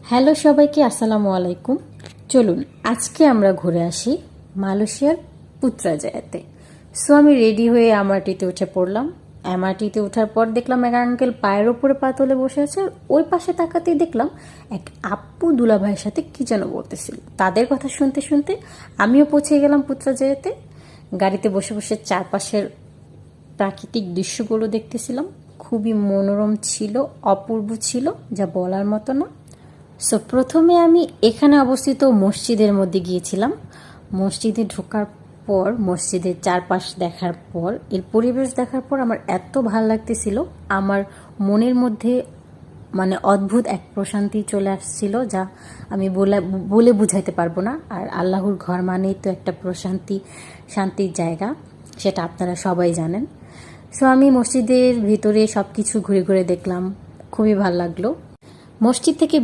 Hello সবাইকে, আসসালামু আলাইকুম। চলুন আজকে আমরা ঘুরে আসি মালয়েশিয়ার পুত্রাজায়াতে। সো আমি রেডি হয়ে এমআরটিতে উঠে পড়লাম। এমআরটিতে ওঠার পর দেখলাম এক আঙ্কেল পায়ের ওপরে পা তুলে বসে আছে, আর ওই পাশে তাকাতেই দেখলাম এক আপু দুলাভাইয়ের সাথে কি যেন বলতেছিল। তাদের কথা শুনতে শুনতে আমিও পৌঁছে গেলাম পুত্রাজায়াতে। গাড়িতে বসে বসে চারপাশের প্রাকৃতিক দৃশ্যগুলো দেখতেছিলাম। খুবই মনোরম ছিল, অপূর্ব ছিল, যা বলার মতো না। সো প্রথমে আমি এখানে অবস্থিত মসজিদের মধ্যে গিয়েছিলাম। মসজিদে ঢোকার পর, মসজিদের চারপাশ দেখার পর, এর পরিবেশ দেখার পর আমার এত ভালো লাগতেছিল, আমার মনের মধ্যে মানে অদ্ভুত এক প্রশান্তি চলে আসছিল, যা আমি বলে বুঝাইতে পারবো না। আর আল্লাহর ঘর মানেই তো একটা প্রশান্তি, শান্তির জায়গা, সেটা আপনারা সবাই জানেন। সো আমি মসজিদের ভিতরে সব কিছু ঘুরে ঘুরে দেখলাম, খুবই ভালো লাগলো। মসজিদ থেকে